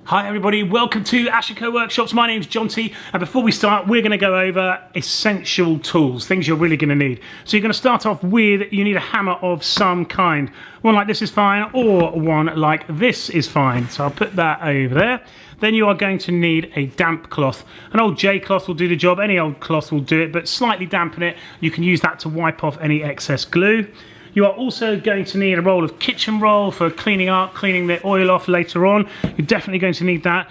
Hi everybody, welcome to Ashico Workshops. My name's John T, and before we start, we're going to go over essential tools, things you're really going to need. So you're going to start off with, you need a hammer of some kind. One like this is fine, or one like this is fine. So I'll put that over there. Then you are going to need a damp cloth. An old J cloth will do the job, any old cloth will do it, but slightly dampen it. You can use that to wipe off any excess glue. You are also going to need a roll of kitchen roll for cleaning the oil off later on. You're definitely going to need that.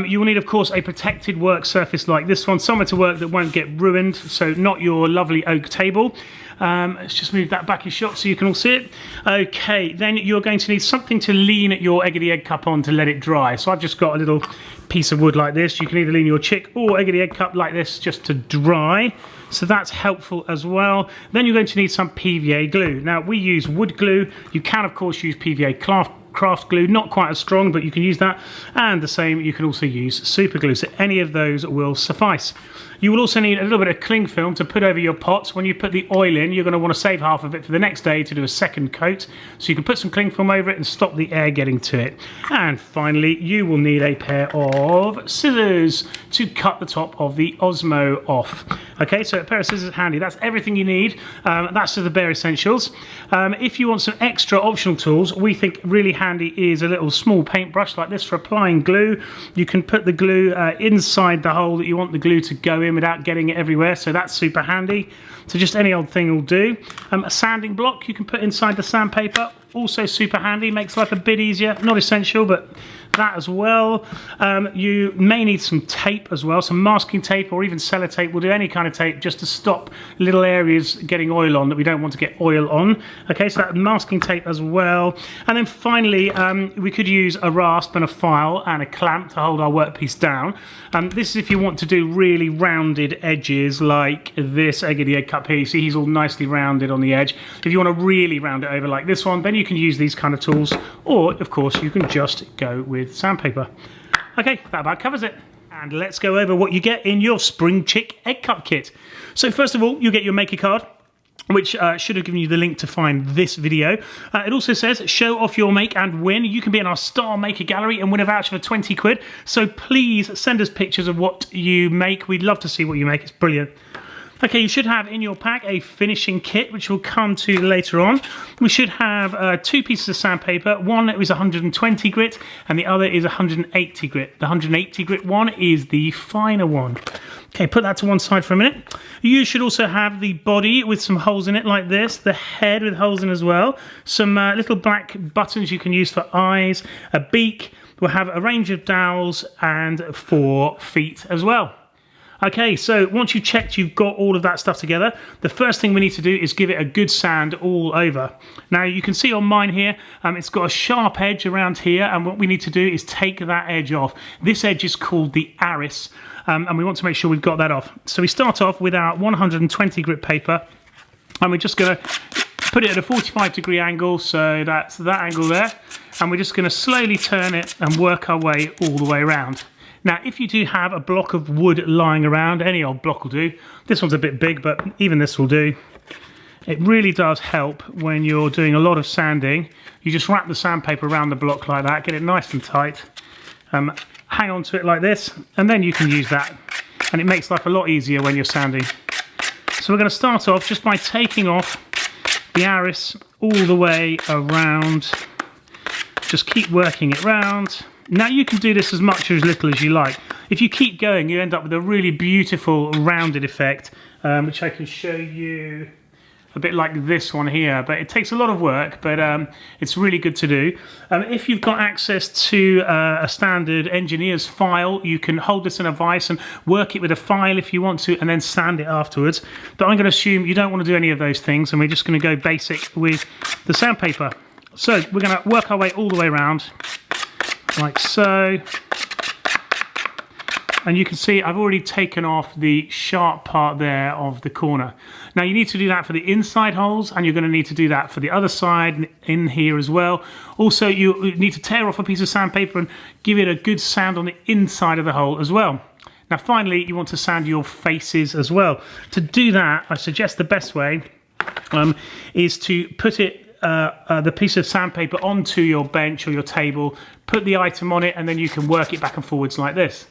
You will need, of course, a protected work surface like this one, somewhere to work that won't get ruined, so not your lovely oak table. Let's just move that back in shot so you can all see it. Okay, then you're going to need something to lean your egg of the egg cup on to let it dry. So I've just got a little piece of wood like this. You can either lean your chick or egg of the egg cup like this just to dry. So that's helpful as well. Then you're going to need some PVA glue. Now we use wood glue. You can of course use PVA craft glue, not quite as strong, but you can use that. And the same, you can also use super glue. So any of those will suffice. You will also need a little bit of cling film to put over your pots. When you put the oil in, you're going to want to save half of it for the next day to do a second coat. So you can put some cling film over it and stop the air getting to it. And finally, you will need a pair of scissors to cut the top of the Osmo off. Okay, so a pair of scissors is handy. That's everything you need. That's the bare essentials. If you want some extra optional tools, we think really handy is a little small paintbrush like this for applying glue. You can put the glue inside the hole that you want the glue to go in without getting it everywhere, so that's super handy. So just any old thing will do. A sanding block you can put inside the sandpaper, also super handy, makes life a bit easier. Not essential, but that as well. You may need some tape as well, some masking tape or even sellotape. We'll do any kind of tape just to stop little areas getting oil on that we don't want to get oil on. Okay, so that masking tape as well. And then finally, we could use a rasp and a file and a clamp to hold our workpiece down. This is if you want to do really rounded edges like this egg of the egg cup here. You see he's all nicely rounded on the edge. If you want to really round it over like this one, then you can use these kind of tools, or of course you can just go with sandpaper. Okay, that about covers it. And let's go over what you get in your Spring Chick egg cup kit. So first of all, you get your maker card, which should have given you the link to find this video. It also says, show off your make and win. You can be in our Star Maker Gallery and win a voucher for 20 quid. So please send us pictures of what you make. We'd love to see what you make, it's brilliant. Okay, you should have in your pack a finishing kit, which we'll come to later on. We should have two pieces of sandpaper. One is 120 grit and the other is 180 grit. The 180 grit one is the finer one. Okay, put that to one side for a minute. You should also have the body with some holes in it like this, the head with holes in as well, some little black buttons you can use for eyes, a beak. We'll have a range of dowels and 4 feet as well. Okay, so once you've checked you've got all of that stuff together, the first thing we need to do is give it a good sand all over. Now you can see on mine here, it's got a sharp edge around here, and what we need to do is take that edge off. This edge is called the Aris, and we want to make sure we've got that off. So we start off with our 120 grit paper, and we're just going to put it at a 45-degree angle, so that's that angle there, and we're just going to slowly turn it and work our way all the way around. Now, if you do have a block of wood lying around, any old block will do. This one's a bit big, but even this will do. It really does help when you're doing a lot of sanding. You just wrap the sandpaper around the block like that, get it nice and tight, hang on to it like this, and then you can use that. And it makes life a lot easier when you're sanding. So we're going to start off just by taking off the Aris all the way around. Just keep working it round. Now you can do this as much or as little as you like. If you keep going, you end up with a really beautiful rounded effect, which I can show you a bit like this one here. But it takes a lot of work, but it's really good to do. If you've got access to a standard engineer's file, you can hold this in a vise and work it with a file if you want to, and then sand it afterwards. But I'm going to assume you don't want to do any of those things, and we're just going to go basic with the sandpaper. So we're going to work our way all the way around, like so. And you can see I've already taken off the sharp part there of the corner. Now you need to do that for the inside holes, and you're going to need to do that for the other side in here as well. Also, you need to tear off a piece of sandpaper and give it a good sand on the inside of the hole as well. Now finally, you want to sand your faces as well. To do that, I suggest the best way is to put it the piece of sandpaper onto your bench or your table, put the item on it, and then you can work it back and forwards like this.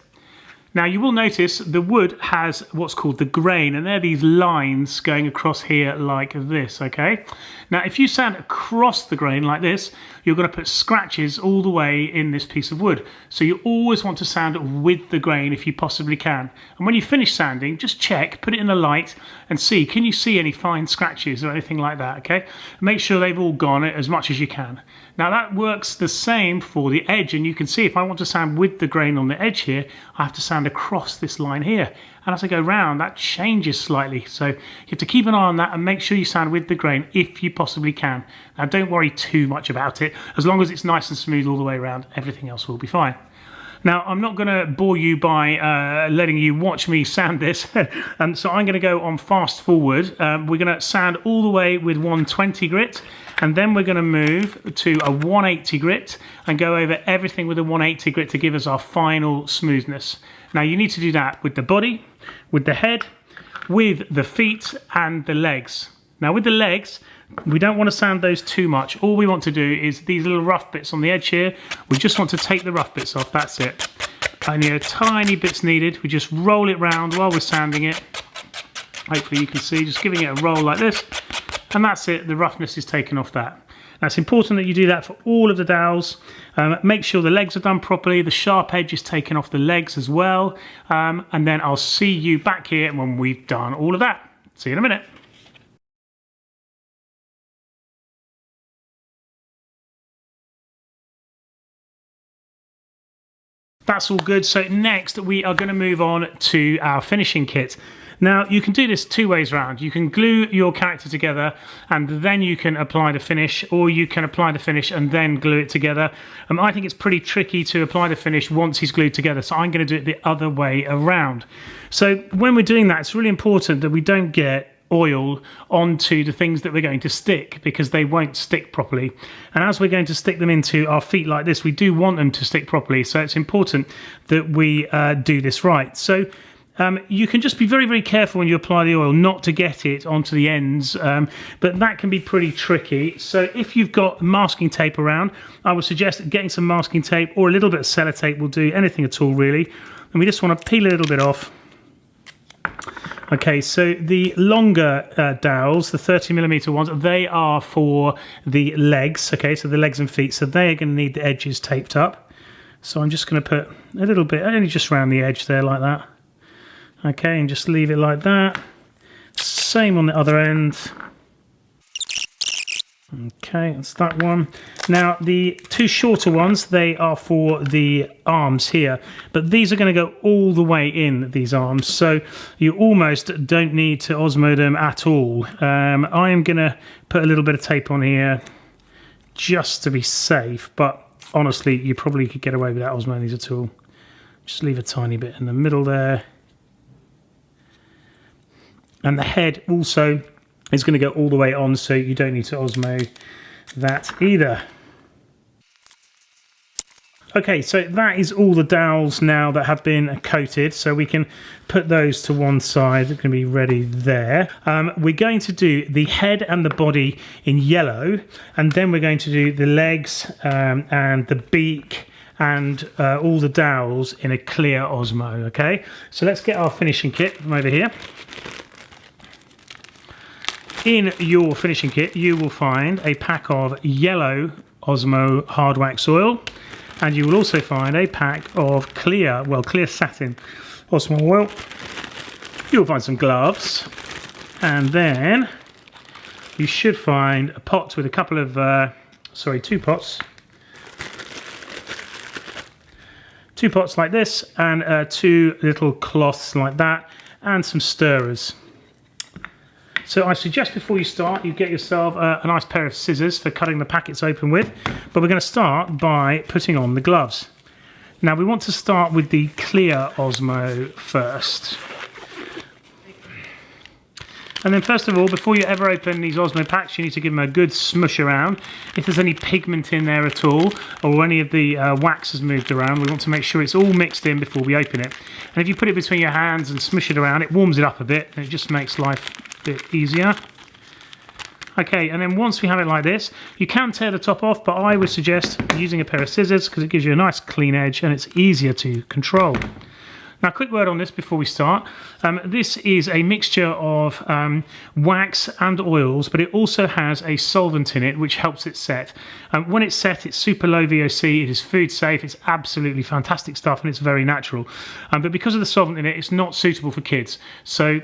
Now you will notice the wood has what's called the grain, and they're these lines going across here like this, okay? Now if you sand across the grain like this, you're going to put scratches all the way in this piece of wood. So you always want to sand with the grain if you possibly can. And when you finish sanding, just check, put it in the light and see, can you see any fine scratches or anything like that, okay? Make sure they've all gone as much as you can. Now that works the same for the edge, and you can see if I want to sand with the grain on the edge here, I have to sand across this line here. And as I go round, that changes slightly. So you have to keep an eye on that and make sure you sand with the grain if you possibly can. Now don't worry too much about it. As long as it's nice and smooth all the way around, everything else will be fine. Now, I'm not going to bore you by letting you watch me sand this, and so I'm going to go on fast forward. We're going to sand all the way with 120 grit, and then we're going to move to a 180 grit and go over everything with a 180 grit to give us our final smoothness. Now, you need to do that with the body, with the head, with the feet and the legs. Now, with the legs, we don't want to sand those too much. All we want to do is these little rough bits on the edge here. We just want to take the rough bits off, that's it. Only a tiny bits needed. We just roll it round while we're sanding it. Hopefully you can see, just giving it a roll like this. And that's it, the roughness is taken off that. Now it's important that you do that for all of the dowels. Make sure the legs are done properly, the sharp edge is taken off the legs as well. And then I'll see you back here when we've done all of that. See you in a minute. That's all good. So next we are going to move on to our finishing kit. Now you can do this two ways around. You can glue your character together and then you can apply the finish, or you can apply the finish and then glue it together. I think it's pretty tricky to apply the finish once he's glued together, so I'm going to do it the other way around. So when we're doing that, it's really important that we don't get oil onto the things that we're going to stick, because they won't stick properly. And as we're going to stick them into our feet like this, we do want them to stick properly, so it's important that we do this right. So you can just be very, very careful when you apply the oil not to get it onto the ends, but that can be pretty tricky. So if you've got masking tape around, I would suggest getting some masking tape, or a little bit of sellotape will do, anything at all really. And we just want to peel a little bit off. Okay, so the longer dowels, the 30mm ones, they are for the legs, okay, so the legs and feet, so they are going to need the edges taped up. So I'm just going to put a little bit, only just around the edge there like that. Okay, and just leave it like that. Same on the other end. Okay, that's that one. Now the two shorter ones, they are for the arms here, but these are going to go all the way in, these arms, so you almost don't need to Osmo them at all. I am going to put a little bit of tape on here just to be safe, but honestly you probably could get away without Osmo these at all. Just leave a tiny bit in the middle there. And the head also is going to go all the way on, so you don't need to Osmo that either. Okay, so that is all the dowels now that have been coated, so we can put those to one side. They're going to be ready there. We're going to do the head and the body in yellow, and then we're going to do the legs and the beak and all the dowels in a clear Osmo, okay? So let's get our finishing kit from over here. In your finishing kit, you will find a pack of yellow Osmo hard wax oil, and you will also find a pack of clear satin Osmo oil. You'll find some gloves, and then you should find a pot with a couple of, two pots. Two pots like this, and two little cloths like that, and some stirrers. So I suggest before you start, you get yourself a nice pair of scissors for cutting the packets open with, but we're going to start by putting on the gloves. Now we want to start with the clear Osmo first. And then first of all, before you ever open these Osmo packs, you need to give them a good smush around. If there's any pigment in there at all, or any of the wax has moved around, we want to make sure it's all mixed in before we open it. And if you put it between your hands and smush it around, it warms it up a bit, and it just makes life a bit easier. Okay, and then once we have it like this, you can tear the top off, but I would suggest using a pair of scissors because it gives you a nice clean edge and it's easier to control. Now, quick word on this before we start. This is a mixture of wax and oils, but it also has a solvent in it which helps it set. When it's set, it's super low VOC, it is food safe, it's absolutely fantastic stuff, and it's very natural. But because of the solvent in it, it's not suitable for kids. So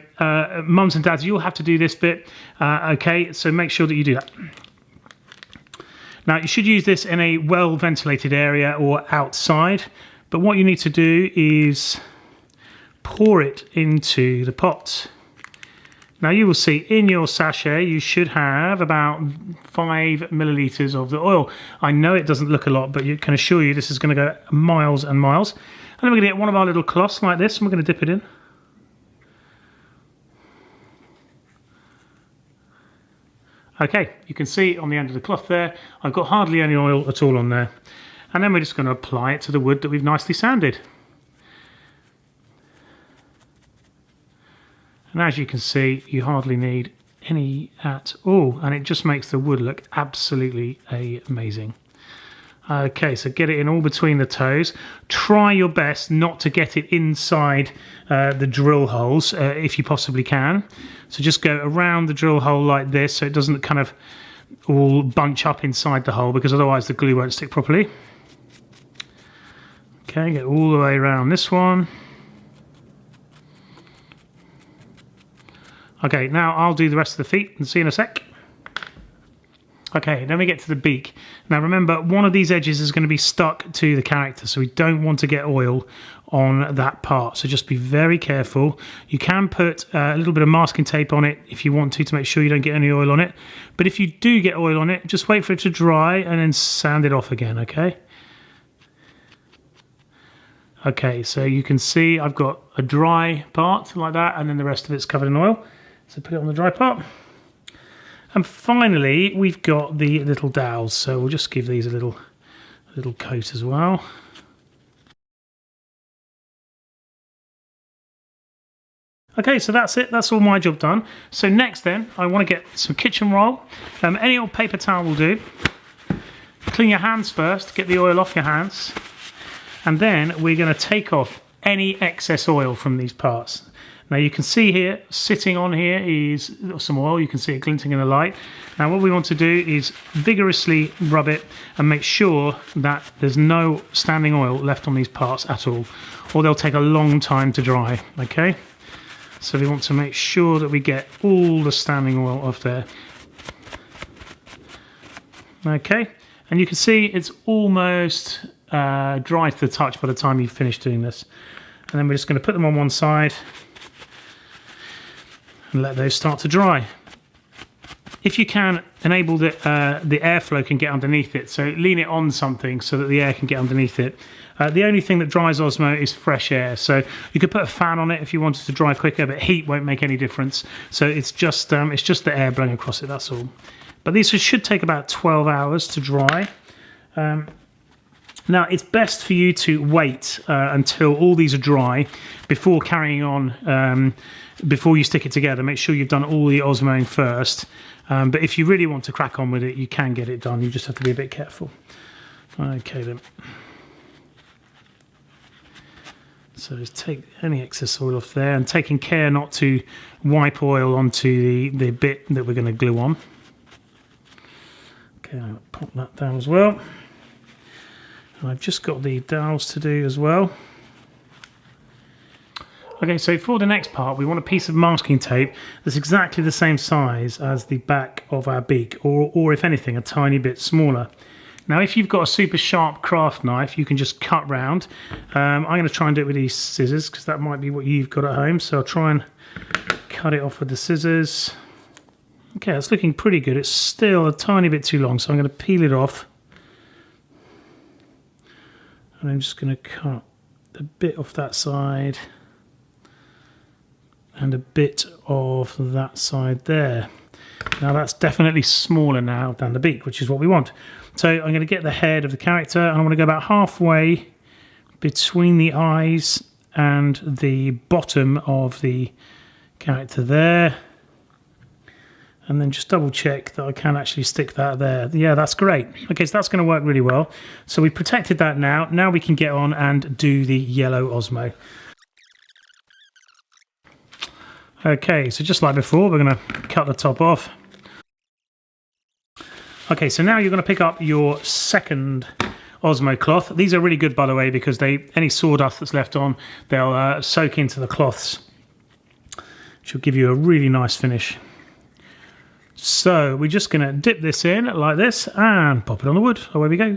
mums and dads, you'll have to do this bit, okay? So make sure that you do that. Now, you should use this in a well-ventilated area or outside, but what you need to do is pour it into the pot. Now you will see in your sachet you should have about 5 millilitres of the oil. I know it doesn't look a lot, but I can assure you this is going to go miles and miles. And then we're going to get one of our little cloths like this and we're going to dip it in. Okay, you can see on the end of the cloth there, I've got hardly any oil at all on there. And then we're just going to apply it to the wood that we've nicely sanded. And as you can see, you hardly need any at all, and it just makes the wood look absolutely amazing. Okay, so get it in all between the toes. Try your best not to get it inside the drill holes if you possibly can. So just go around the drill hole like this so it doesn't kind of all bunch up inside the hole, because otherwise the glue won't stick properly. Okay, get all the way around this one. Okay, now I'll do the rest of the feet and see you in a sec. Okay, then we get to the beak. Now remember, one of these edges is going to be stuck to the character, so we don't want to get oil on that part. So just be very careful. You can put a little bit of masking tape on it if you want to make sure you don't get any oil on it. But if you do get oil on it, just wait for it to dry and then sand it off again, okay? Okay, so you can see I've got a dry part like that, and then the rest of it's covered in oil. So put it on the dry part. And finally, we've got the little dowels. So we'll just give these a little coat as well. Okay, so that's it. That's all my job done. So next then, I want to get some kitchen roll. Any old paper towel will do. Clean your hands first, get the oil off your hands. And then we're going to take off any excess oil from these parts. Now you can see here, sitting on here is some oil. You can see it glinting in the light. Now what we want to do is vigorously rub it and make sure that there's no standing oil left on these parts at all, or they'll take a long time to dry, okay? So we want to make sure that we get all the standing oil off there. Okay, and you can see it's almost dry to the touch by the time you've finished doing this. And then we're just going to put them on one side and let those start to dry. If you can, enable the airflow can get underneath it, so lean it on something so that the air can get underneath it. The only thing that dries Osmo is fresh air, so you could put a fan on it if you wanted to dry quicker, but heat won't make any difference. So it's just the air blowing across it, that's all. But these should take about 12 hours to dry. Now, it's best for you to wait until all these are dry before carrying on, before you stick it together. Make sure you've done all the osmoing first. But if you really want to crack on with it, you can get it done. You just have to be a bit careful. Okay, then. So just take any excess oil off there and taking care not to wipe oil onto the bit that we're going to glue on. Okay, I'll pop that down as well. And I've just got the dowels to do as well. Okay, so for the next part, we want a piece of masking tape that's exactly the same size as the back of our beak, or if anything, a tiny bit smaller. Now, if you've got a super sharp craft knife, you can just cut round. I'm going to try and do it with these scissors, because that might be what you've got at home. So I'll try and cut it off with the scissors. Okay, it's looking pretty good. It's still a tiny bit too long, so I'm going to peel it off. And I'm just going to cut a bit off that side and a bit of that side there. Now that's definitely smaller now than the beak, which is what we want. So I'm going to get the head of the character, and I'm going to go about halfway between the eyes and the bottom of the character there. And then just double check that I can actually stick that there. Yeah, that's great. Okay, so that's going to work really well. So we've protected that now. Now we can get on and do the yellow Osmo. Okay, so just like before, we're going to cut the top off. Okay, so now you're going to pick up your second Osmo cloth. These are really good, by the way, because any sawdust that's left on, they'll soak into the cloths, which will give you a really nice finish. So we're just going to dip this in like this and pop it on the wood. Away we go.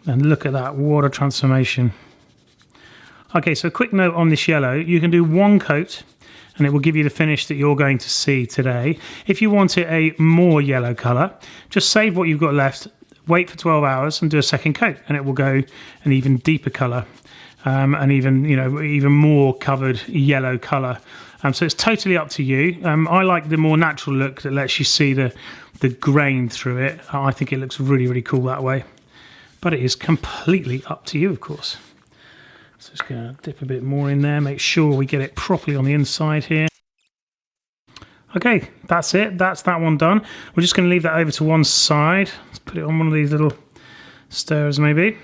And look at that, what a transformation. Okay, so a quick note on this yellow. You can do one coat and it will give you the finish that you're going to see today. If you want it a more yellow colour, just save what you've got left, wait for 12 hours and do a second coat and it will go an even deeper colour. And even more covered yellow colour. So it's totally up to you. I like the more natural look that lets you see the grain through it. I think it looks really, really cool that way. But it is completely up to you, of course. So just going to dip a bit more in there, make sure we get it properly on the inside here. Okay, that's it. That's that one done. We're just going to leave that over to one side. Let's put it on one of these little stirrers maybe.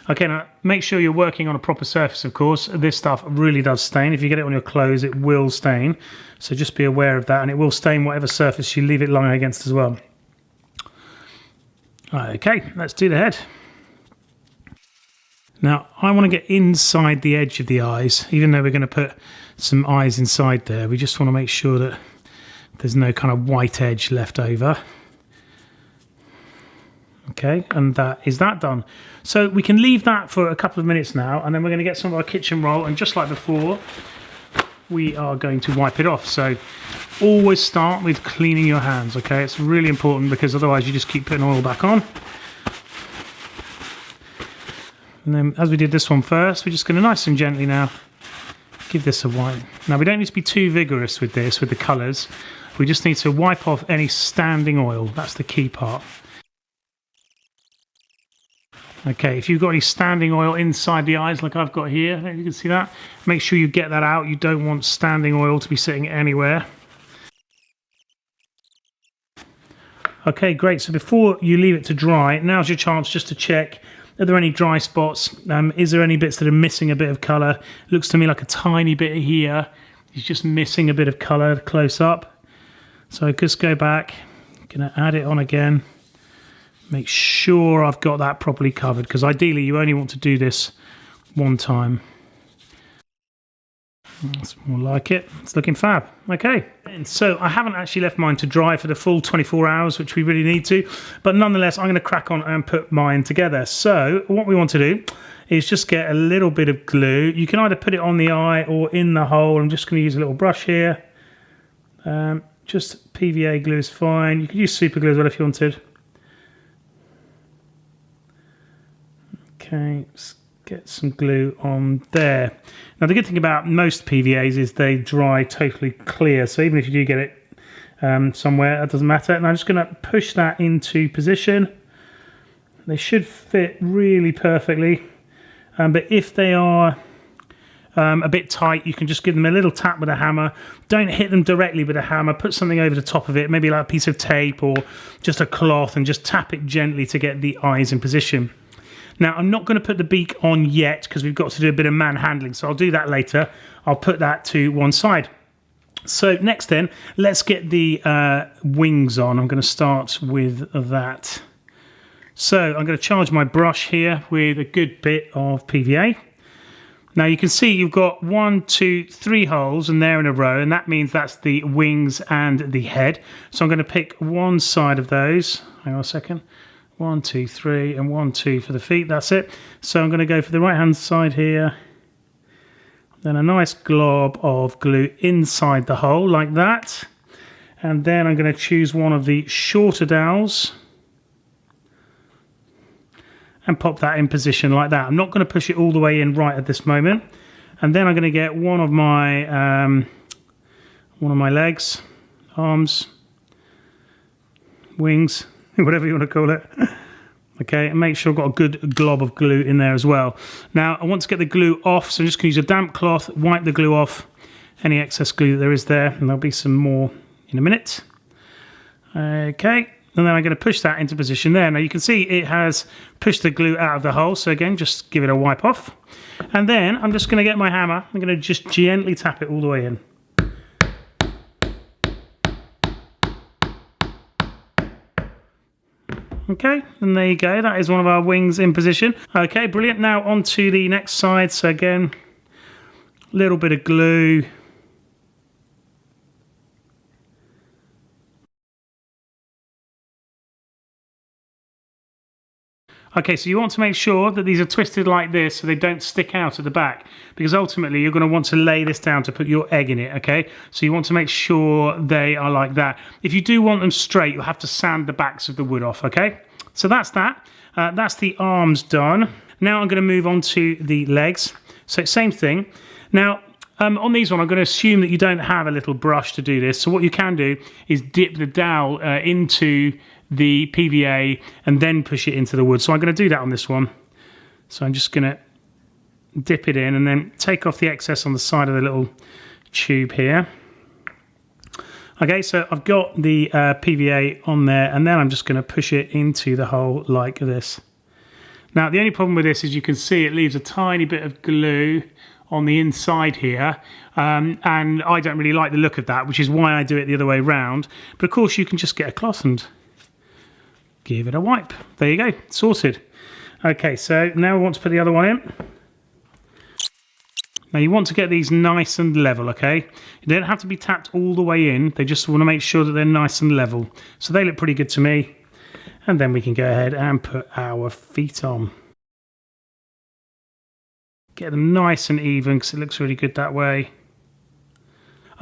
Okay, now make sure you're working on a proper surface, of course. This stuff really does stain. If you get it on your clothes, it will stain. So just be aware of that, and it will stain whatever surface you leave it lying against as well. Okay, let's do the head. Now, I want to get inside the edge of the eyes, even though we're going to put some eyes inside there. We just want to make sure that there's no kind of white edge left over. Okay, and that is that done. So we can leave that for a couple of minutes now, and then we're going to get some of our kitchen roll, and just like before, we are going to wipe it off. So always start with cleaning your hands, okay? It's really important because otherwise you just keep putting oil back on. And then as we did this one first, we're just going to nice and gently now give this a wipe. Now we don't need to be too vigorous with this, with the colours. We just need to wipe off any standing oil. That's the key part. Okay, if you've got any standing oil inside the eyes like I've got here, I don't know if you can see that, make sure you get that out. You don't want standing oil to be sitting anywhere. Okay, great. So before you leave it to dry, now's your chance just to check, are there any dry spots? Is there any bits that are missing a bit of colour? Looks to me like a tiny bit here. It's just missing a bit of colour close up. So just go back, going to add it on again. Make sure I've got that properly covered, because ideally you only want to do this one time. That's more like it. It's looking fab. Okay, and so I haven't actually left mine to dry for the full 24 hours, which we really need to, but nonetheless I'm going to crack on and put mine together. So what we want to do is just get a little bit of glue. You can either put it on the eye or in the hole. I'm just going to use a little brush here. Just PVA glue is fine. You could use super glue as well if you wanted. Okay, let's get some glue on there. Now the good thing about most PVAs is they dry totally clear, so even if you do get it somewhere, that doesn't matter. And I'm just going to push that into position. They should fit really perfectly, but if they are a bit tight, you can just give them a little tap with a hammer. Don't hit them directly with a hammer. Put something over the top of it, maybe like a piece of tape or just a cloth, and just tap it gently to get the eyes in position. Now, I'm not going to put the beak on yet because we've got to do a bit of manhandling, so I'll do that later. I'll put that to one side. So next then, let's get the wings on. I'm going to start with that. So I'm going to charge my brush here with a good bit of PVA. Now you can see you've got 1, 2, 3 holes, and they're in a row, and that means that's the wings and the head. So I'm going to pick one side of those. Hang on a second. 1, 2, 3, and 1, 2 for the feet. That's it. So I'm going to go for the right hand side here. Then a nice glob of glue inside the hole like that. And then I'm going to choose one of the shorter dowels and pop that in position like that. I'm not going to push it all the way in right at this moment. And then I'm going to get one of my legs, arms, wings, whatever you want to call it. Okay, and make sure I've got a good glob of glue in there as well. Now, I want to get the glue off, so I'm just going to use a damp cloth, wipe the glue off, any excess glue that there is there, and there'll be some more in a minute. Okay, and then I'm going to push that into position there. Now you can see it has pushed the glue out of the hole, so again, just give it a wipe off. And then I'm just going to get my hammer, I'm going to just gently tap it all the way in. Okay, and there you go, that is one of our wings in position. Okay, brilliant. Now on to the next side. So again, a little bit of glue. Okay, so you want to make sure that these are twisted like this so they don't stick out at the back, because ultimately you're going to want to lay this down to put your egg in it, okay? So you want to make sure they are like that. If you do want them straight, you'll have to sand the backs of the wood off, okay? So that's that. That's the arms done. Now I'm going to move on to the legs. So same thing. Now, on these one, I'm going to assume that you don't have a little brush to do this. So what you can do is dip the dowel into the PVA and then push it into the wood. So I'm going to do that on this one. So I'm just going to dip it in and then take off the excess on the side of the little tube here. Okay, so I've got the PVA on there, and then I'm just going to push it into the hole like this. Now the only problem with this is you can see it leaves a tiny bit of glue on the inside here, and I don't really like the look of that, which is why I do it the other way around. But of course you can just get a cloth and give it a wipe. There you go, sorted. Okay, so now we want to put the other one in. Now you want to get these nice and level, okay? They don't have to be tapped all the way in, they just want to make sure that they're nice and level. So they look pretty good to me. And then we can go ahead and put our feet on. Get them nice and even because it looks really good that way.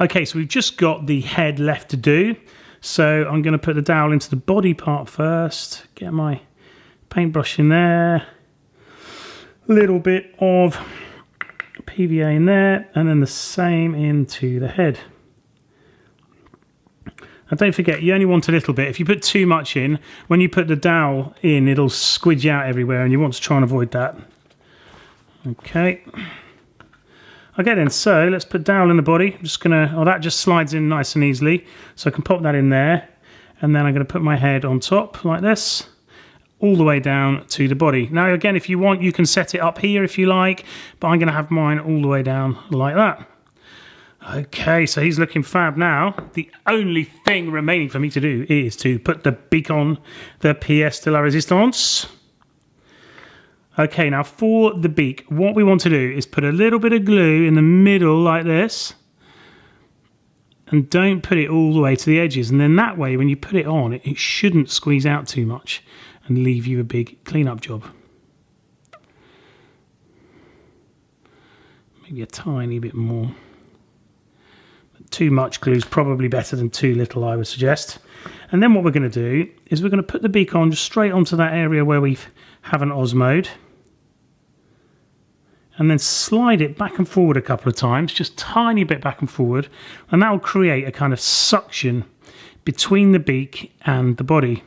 Okay, so we've just got the head left to do. So I'm going to put the dowel into the body part first. Get my paintbrush in there. A little bit of PVA in there, and then the same into the head. And don't forget, you only want a little bit. If you put too much in, when you put the dowel in, it'll squidge out everywhere, and you want to try and avoid that. Okay. Okay then, so let's put dowel in the body. I'm just gonna, oh, that just slides in nice and easily. So I can pop that in there. And then I'm gonna put my head on top like this, all the way down to the body. Now again, if you want, you can set it up here if you like, but I'm gonna have mine all the way down like that. Okay, so he's looking fab now. The only thing remaining for me to do is to put the beak on, the pièce de la résistance. Okay, now for the beak, what we want to do is put a little bit of glue in the middle like this, and don't put it all the way to the edges. And then that way, when you put it on, it shouldn't squeeze out too much and leave you a big cleanup job. Maybe a tiny bit more. But too much glue is probably better than too little, I would suggest. And then what we're going to do is we're going to put the beak on just straight onto that area where we haven't Osmoed. And then slide it back and forward a couple of times, just tiny bit back and forward, and that will create a kind of suction between the beak and the body.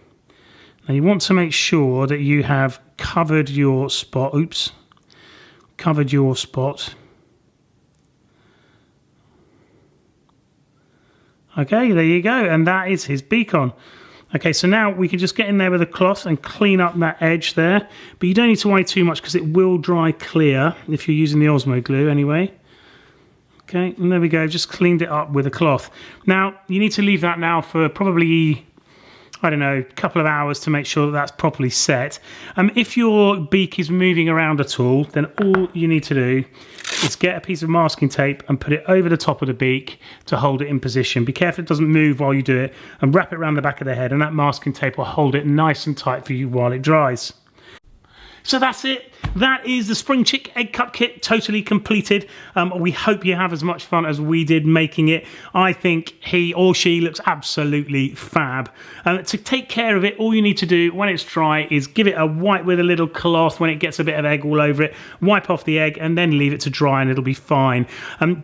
Now you want to make sure that you have covered your spot, covered your spot. Okay, there you go, and that is his beak on. Okay, so now we can just get in there with a cloth and clean up that edge there. But you don't need to worry too much because it will dry clear if you're using the Osmo glue anyway. Okay, and there we go, just cleaned it up with a cloth. Now, you need to leave that now for probably, I don't know, a couple of hours to make sure that that's properly set. If your beak is moving around at all, then all you need to do is get a piece of masking tape and put it over the top of the beak to hold it in position. Be careful it doesn't move while you do it, and wrap it around the back of the head, and that masking tape will hold it nice and tight for you while it dries. So that's it. That is the Spring Chick Egg Cup Kit totally completed. We hope you have as much fun as we did making it. I think he or she looks absolutely fab. To take care of it, all you need to do when it's dry is give it a wipe with a little cloth when it gets a bit of egg all over it. Wipe off the egg and then leave it to dry and it'll be fine.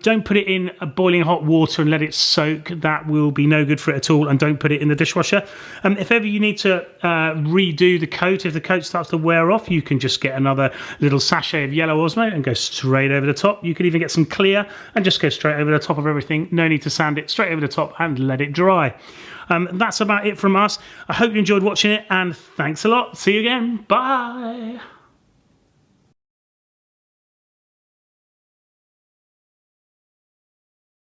Don't put it in a boiling hot water and let it soak. That will be no good for it at all. And don't put it in the dishwasher. If ever you need to redo the coat, if the coat starts to wear off, you can can just get another little sachet of yellow Osmo and go straight over the top. You could even get some clear and just go straight over the top of everything. No need to sand it, straight over the top and let it dry. That's about it from us. I hope you enjoyed watching it, and thanks a lot. See you again. Bye.